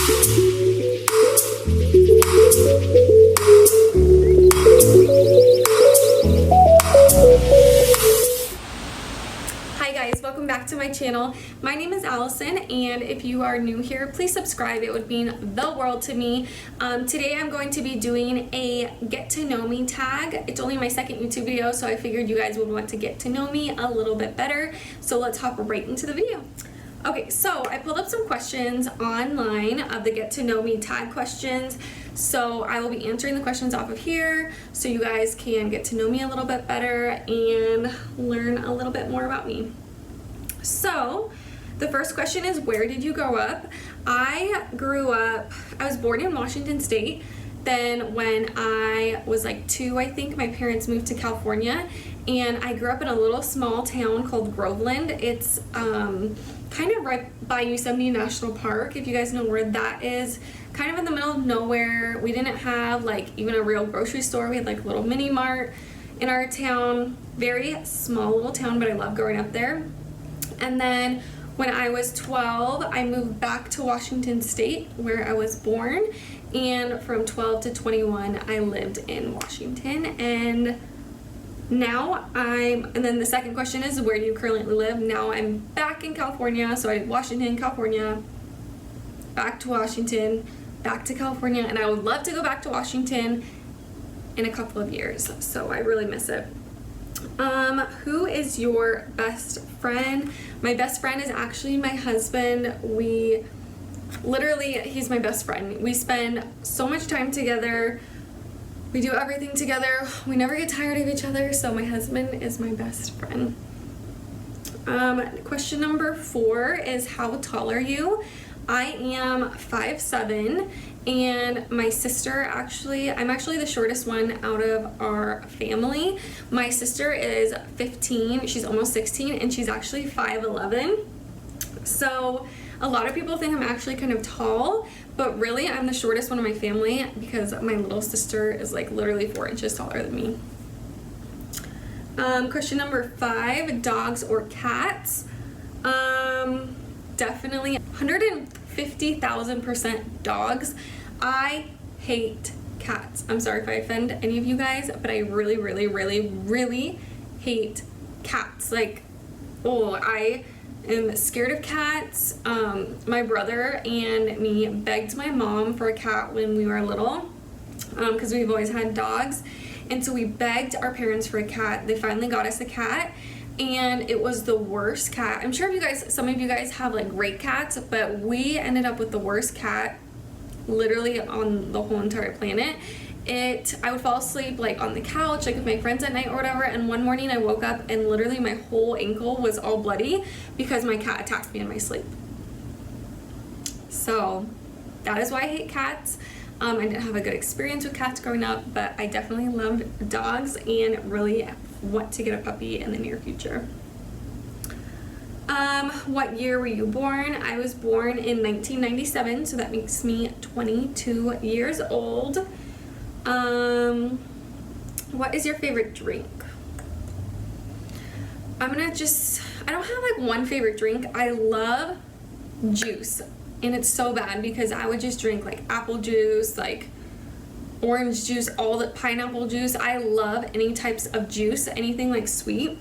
Hi guys, welcome back to my channel. My name is Allison, and if you are new here, please subscribe. It would mean the world to me. Today I'm going to be doing a get to know me tag. It's only my second YouTube video, so I figured you guys would want to get to know me a little bit better. So let's hop right into the video. Okay, so I pulled up some questions online of the get to know me tag questions. So I will be answering the questions off of here so you guys can get to know me a little bit better and learn a little bit more about me. So the first question is, where did you grow up? I was born in Washington State. Then when I was like 2, I think, my parents moved to California, and I grew up in a little small town called Groveland. It's kind of right by Yosemite National Park, if you guys know where that is. Kind of in the middle of nowhere. We didn't have like even a real grocery store. We had like a little mini mart in our town. Very small little town, but I love growing up there. And then when I was 12, I moved back to Washington State, where I was born. And from 12 to 21, I lived in Washington. And now and then the second question is, where do you currently live? Now I'm back in California. So I did Washington, California, back to Washington, back to California. And I would love to go back to Washington in a couple of years. So I really miss it. Who is your best friend? My best friend is actually my husband. He's my best friend. We spend so much time together. We do everything together. We never get tired of each other, so my husband is my best friend. Question number 4 is, how tall are you? I am 5'7", and my sister, I'm actually the shortest one out of our family. My sister is 15, she's almost 16, and she's actually 5'11". So a lot of people think I'm actually kind of tall, but really I'm the shortest one in my family because my little sister is like literally 4 inches taller than me. Question number 5, dogs or cats? Definitely 150,000% dogs. I hate cats. I'm sorry if I offend any of you guys, but I really, really, really, really hate cats. Like, I am scared of cats. My brother and me begged my mom for a cat when we were little, because we've always had dogs. And so we begged our parents for a cat. They finally got us a cat, and it was the worst cat. I'm sure some of you guys have like great cats, but we ended up with the worst cat literally on the whole entire planet. I would fall asleep like on the couch, like with my friends at night or whatever, and one morning I woke up and literally my whole ankle was all bloody because my cat attacked me in my sleep. So that is why I hate cats. I didn't have a good experience with cats growing up, but I definitely loved dogs and really want to get a puppy in the near future. What year were you born? I was born in 1997, so that makes me 22 years old. What is your favorite drink? I don't have like one favorite drink. I love juice, and it's so bad because I would just drink like apple juice, like orange juice, all the pineapple juice. I love any types of juice, anything like sweet.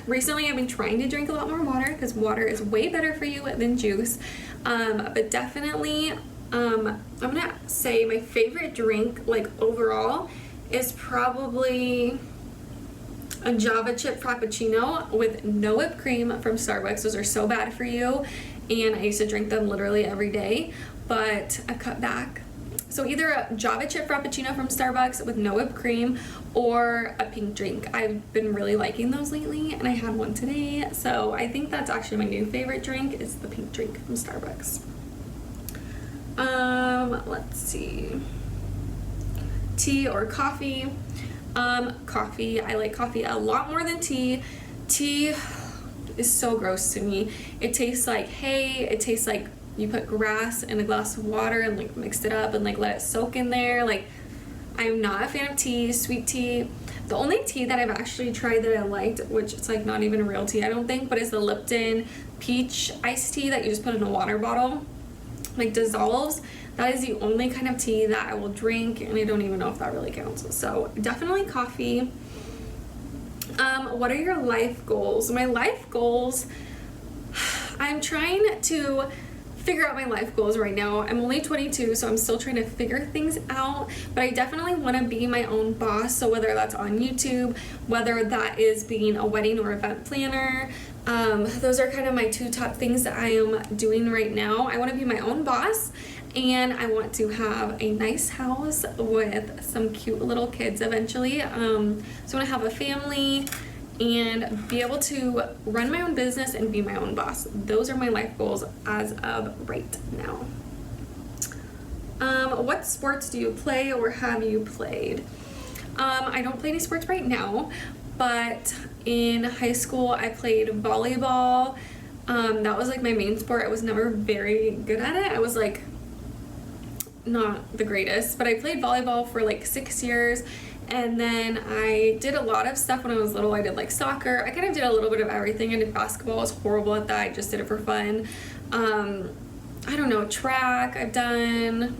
Recently I've been trying to drink a lot more water because water is way better for you than juice. But definitely, I'm gonna say my favorite drink, like overall, is probably a Java chip Frappuccino with no whipped cream from Starbucks. Those are so bad for you, and I used to drink them literally every day, but I've cut back. So either a Java chip Frappuccino from Starbucks with no whipped cream or a pink drink. I've been really liking those lately, and I had one today, so I think that's actually my new favorite drink is the pink drink from Starbucks. Let's see. Tea or coffee? Coffee. I like coffee a lot more than tea. Tea is so gross to me. It tastes like hay. It tastes like you put grass in a glass of water and like mixed it up and like let it soak in there. Like, I'm not a fan of tea, sweet tea. The only tea that I've actually tried that I liked, which it's like not even a real tea I don't think, but is the Lipton peach iced tea that you just put in a water bottle. like dissolves. That is the only kind of tea that I will drink, and I don't even know if that really counts. So definitely coffee. What are your life goals? My life goals, I'm trying to figure out my life goals right now. I'm only 22, so I'm still trying to figure things out, but I definitely want to be my own boss. So whether that's on YouTube, whether that is being a wedding or event planner, those are kind of my two top things that I am doing right now. I want to be my own boss, and I want to have a nice house with some cute little kids eventually. So I want to have a family and be able to run my own business and be my own boss. Those are my life goals as of right now. What sports do you play or have you played? I don't play any sports right now, but in high school I played volleyball. That was like my main sport. I was never very good at it. I was like not the greatest, but I played volleyball for like 6 years. And then I did a lot of stuff when I was little. I did like soccer. I kind of did a little bit of everything. I did basketball. I was horrible at that. I just did it for fun. I don't know, track I've done.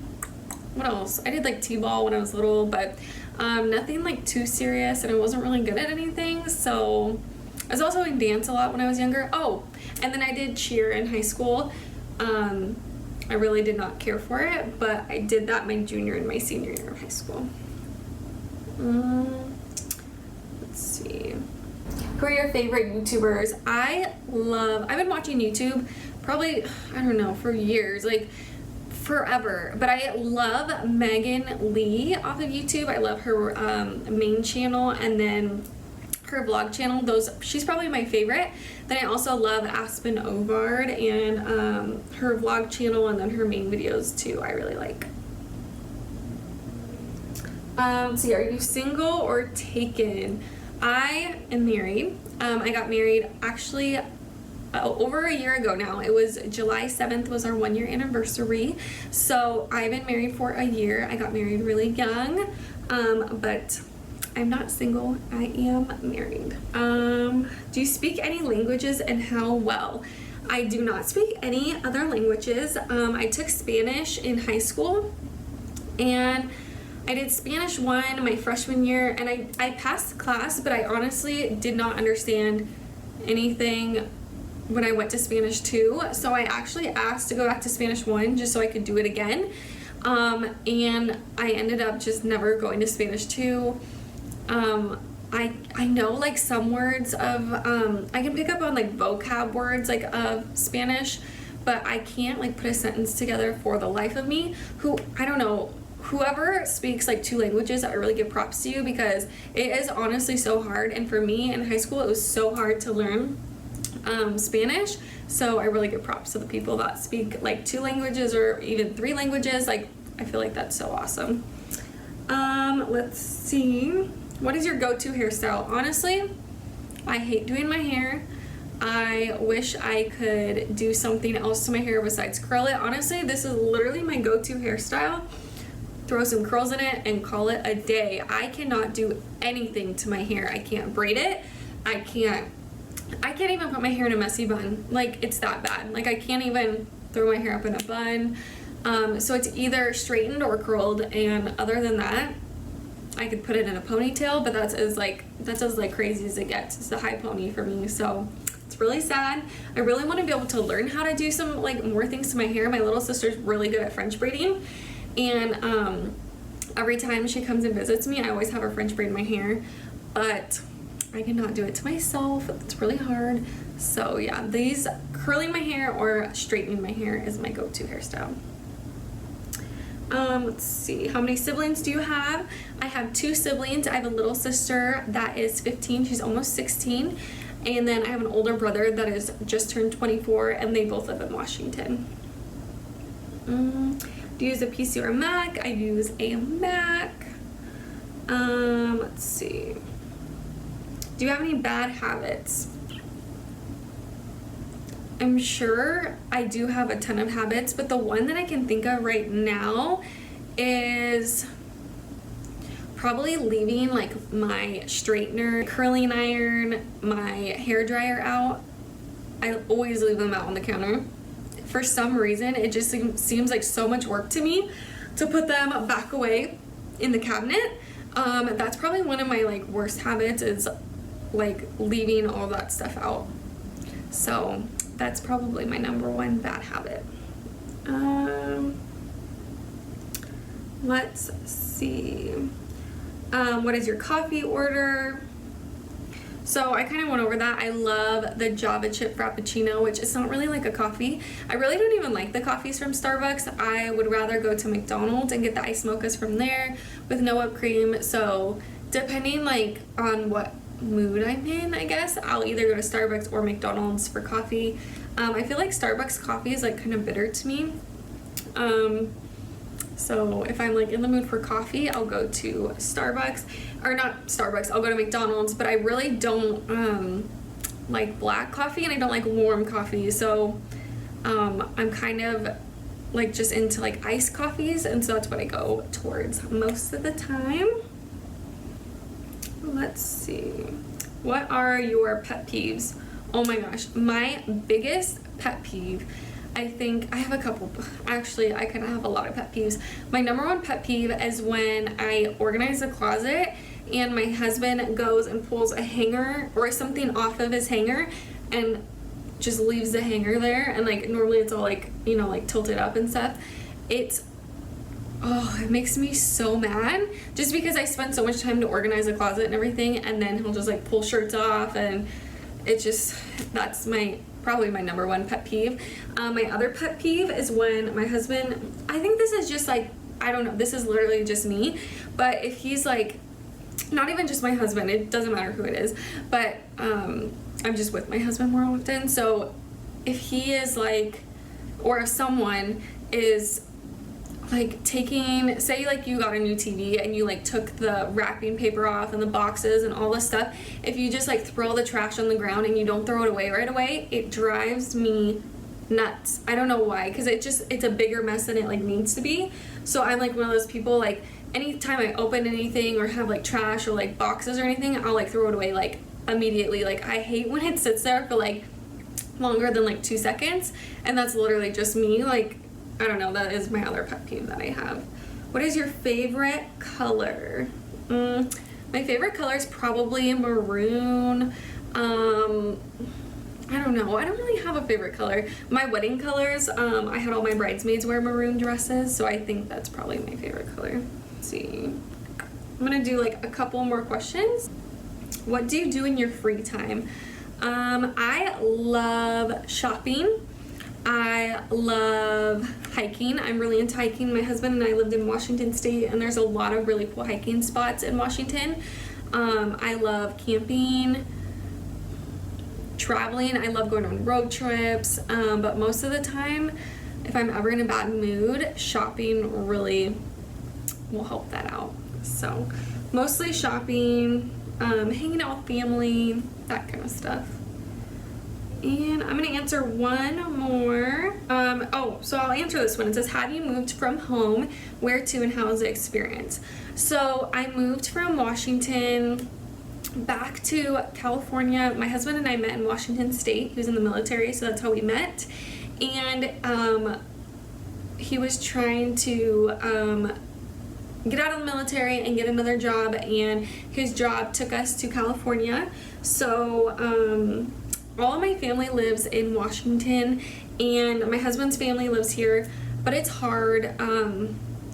What else? I did like t-ball when I was little, but nothing like too serious, and I wasn't really good at anything. So I was also in dance a lot when I was younger. Oh, and then I did cheer in high school. I really did not care for it, but I did that my junior and my senior year of high school. Let's see. Who are your favorite YouTubers? I've been watching YouTube probably, I don't know, for years, like forever, but I love Megan Lee off of YouTube. I love her main channel, and then her vlog channel. She's probably my favorite. Then I also love Aspen Ovard and her vlog channel, and then her main videos too I really like. So are you single or taken? I am married. I got married actually over a year ago now. It was July 7th was our 1-year anniversary. So I've been married for a year. I got married really young, but I'm not single. I am married. Do you speak any languages, and how well? I do not speak any other languages. I took Spanish in high school, and I did Spanish 1 my freshman year, and I passed the class, but I honestly did not understand anything when I went to Spanish 2. So I actually asked to go back to Spanish 1 just so I could do it again. And I ended up just never going to Spanish 2. I know like some words of, I can pick up on like vocab words like of Spanish, but I can't like put a sentence together for the life of me. I don't know. Whoever speaks like 2 languages, I really give props to you, because it is honestly so hard. And for me in high school, it was so hard to learn Spanish. So I really give props to the people that speak like 2 languages or even 3 languages. Like, I feel like that's so awesome. Let's see. What is your go-to hairstyle? Honestly, I hate doing my hair. I wish I could do something else to my hair besides curl it. Honestly, this is literally my go-to hairstyle. Throw some curls in it and call it a day. I cannot do anything to my hair. I can't braid it. I can't even put my hair in a messy bun. Like, it's that bad. Like, I can't even throw my hair up in a bun. So it's either straightened or curled, and other than that, I could put it in a ponytail, but that's as crazy as it gets. It's a high pony for me, so it's really sad. I really want to be able to learn how to do some like more things to my hair. My little sister's really good at French braiding, and every time she comes and visits me, I always have her French braid my hair, but I cannot do it to myself. It's really hard. So yeah, these curling my hair or straightening my hair is my go-to hairstyle. Let's see, how many siblings do you have? I have 2 siblings. I have a little sister that is 15, she's almost 16, and then I have an older brother that is just turned 24, and they both live in Washington. Do you use a PC or a Mac? I use a Mac. Let's see. Do you have any bad habits? I'm sure I do have a ton of habits, but the one that I can think of right now is probably leaving like my straightener, curling iron, my hair dryer out. I always leave them out on the counter for some reason it just seems like so much work to me to put them back away in the cabinet. That's probably one of my like worst habits, is like leaving all that stuff out. So that's probably my number one bad habit. Let's see. What is your coffee order? So I kind of went over that. I love the Java chip Frappuccino, which is not really like a coffee. I really don't even like the coffees from Starbucks. I would rather go to McDonald's and get the iced mochas from there with no whipped cream. So depending like on what mood I'm in, I guess, I'll either go to Starbucks or McDonald's for coffee. I feel like Starbucks coffee is like kind of bitter to me. So if I'm like in the mood for coffee, I'll go to Starbucks, or not Starbucks, I'll go to McDonald's, but I really don't like black coffee, and I don't like warm coffee. So I'm kind of like just into like iced coffees, and so that's what I go towards most of the time. Let's see. What are your pet peeves? Oh my gosh, my biggest pet peeve, I think I have a couple. Actually, I kind of have a lot of pet peeves. My number one pet peeve is when I organize a closet and my husband goes and pulls a hanger or something off of his hanger and just leaves the hanger there, and like normally it's all like, you know, like tilted up and stuff. It makes me so mad, just because I spend so much time to organize a closet and everything, and then he'll just like pull shirts off, and it just, that's probably my number one pet peeve. My other pet peeve is when my husband, I think this is just like, I don't know, this is literally just me, but if he's like, not even just my husband, it doesn't matter who it is, but I'm just with my husband more often, so if he is like, or if someone is like taking, say like you got a new TV and you like took the wrapping paper off and the boxes and all this stuff, if you just like throw the trash on the ground and you don't throw it away right away, it drives me nuts. I don't know why, because it's a bigger mess than it like needs to be. So I'm like one of those people, like anytime I open anything or have like trash or like boxes or anything, I'll like throw it away like immediately. Like I hate when it sits there for like longer than like 2 seconds, and that's literally just me. Like, I don't know, that is my other pet peeve that I have. What is your favorite color? My favorite color is probably maroon. I don't know, I don't really have a favorite color. My wedding colors, I had all my bridesmaids wear maroon dresses, so I think that's probably my favorite color. Let's see. I'm gonna do like a couple more questions. What do you do in your free time? I love shopping. I love hiking. I'm really into hiking. My husband and I lived in Washington State, and there's a lot of really cool hiking spots in Washington. I love camping, traveling. I love going on road trips, but most of the time, if I'm ever in a bad mood, shopping really will help that out. So mostly shopping, hanging out with family, that kind of stuff. And I'm gonna answer one more. So I'll answer this one. It says, have you moved from home? Where to, and how was the experience? So I moved from Washington back to California. My husband and I met in Washington State. He was in the military, so that's how we met. And he was trying to get out of the military and get another job, and his job took us to California. So all of my family lives in Washington, and my husband's family lives here, but it's hard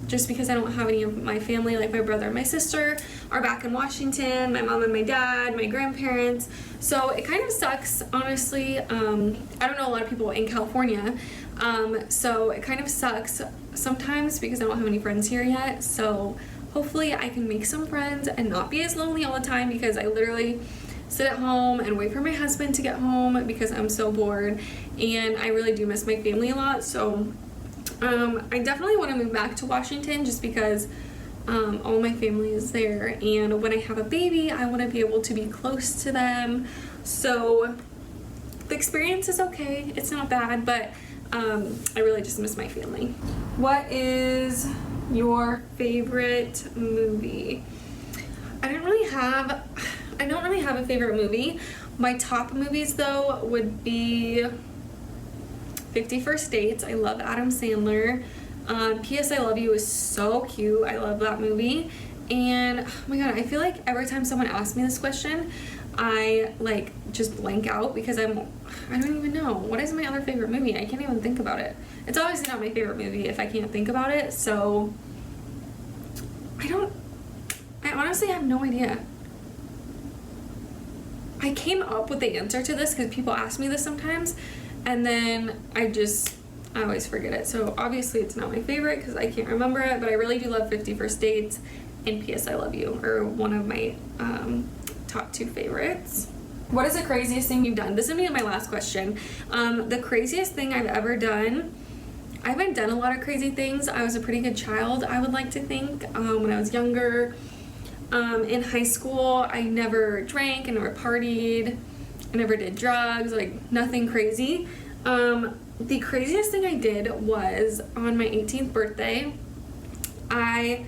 just because I don't have any of my family, like my brother and my sister are back in Washington, my mom and my dad, my grandparents. So it kind of sucks, honestly. I don't know a lot of people in California, so it kind of sucks sometimes because I don't have any friends here yet. So hopefully I can make some friends and not be as lonely all the time, because I literally sit at home and wait for my husband to get home because I'm so bored, and I really do miss my family a lot. So I definitely want to move back to Washington just because all my family is there, and when I have a baby I want to be able to be close to them. So the experience is okay, it's not bad, but I really just miss my family. What is your favorite movie? I don't really have a favorite movie. My top movies though would be 50 First Dates. I love Adam Sandler. P.S. I Love You is so cute. I love that movie. And oh my god, I feel like every time someone asks me this question, I like just blank out because I don't even know. What is my other favorite movie? I can't even think about it. It's obviously not my favorite movie if I can't think about it, so I honestly have no idea. I came up with the answer to this because people ask me this sometimes, and then I always forget it. So obviously it's not my favorite because I can't remember it, but I really do love 50 First Dates and P.S. I Love You are one of my top 2 favorites. What is the craziest thing you've done? This is gonna be my last question. The craziest thing I've ever done, I haven't done a lot of crazy things. I was a pretty good child, I would like to think, when I was younger. In high school, I never drank, I never partied, I never did drugs, like nothing crazy. The craziest thing I did was on my 18th birthday, I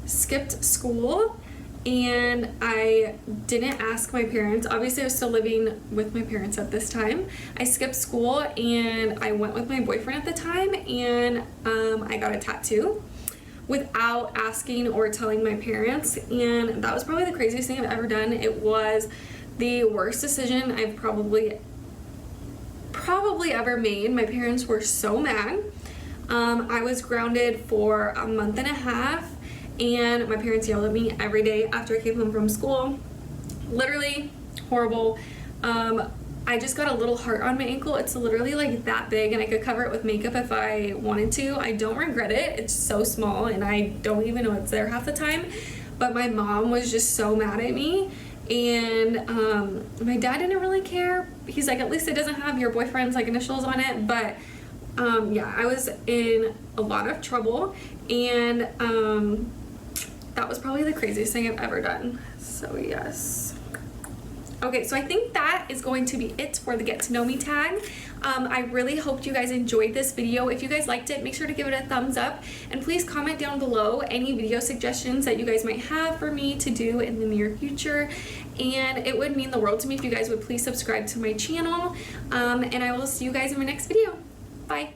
skipped school and I didn't ask my parents. Obviously I was still living with my parents at this time. I skipped school and I went with my boyfriend at the time, and I got a tattoo without asking or telling my parents, and that was probably the craziest thing I've ever done. It was the worst decision I've probably ever made. My parents were so mad. I was grounded for a month and a half, and my parents yelled at me every day after I came home from school. Literally horrible. I just got a little heart on my ankle. It's literally like that big, and I could cover it with makeup if I wanted to. I don't regret it. It's so small and I don't even know it's there half the time. But my mom was just so mad at me, and my dad didn't really care. He's like, at least it doesn't have your boyfriend's like initials on it. But yeah, I was in a lot of trouble, and that was probably the craziest thing I've ever done. So yes. Okay, so I think that is going to be it for the Get to Know Me tag. I really hope you guys enjoyed this video. If you guys liked it, make sure to give it a thumbs up, and please comment down below any video suggestions that you guys might have for me to do in the near future. And it would mean the world to me if you guys would please subscribe to my channel. And I will see you guys in my next video. Bye.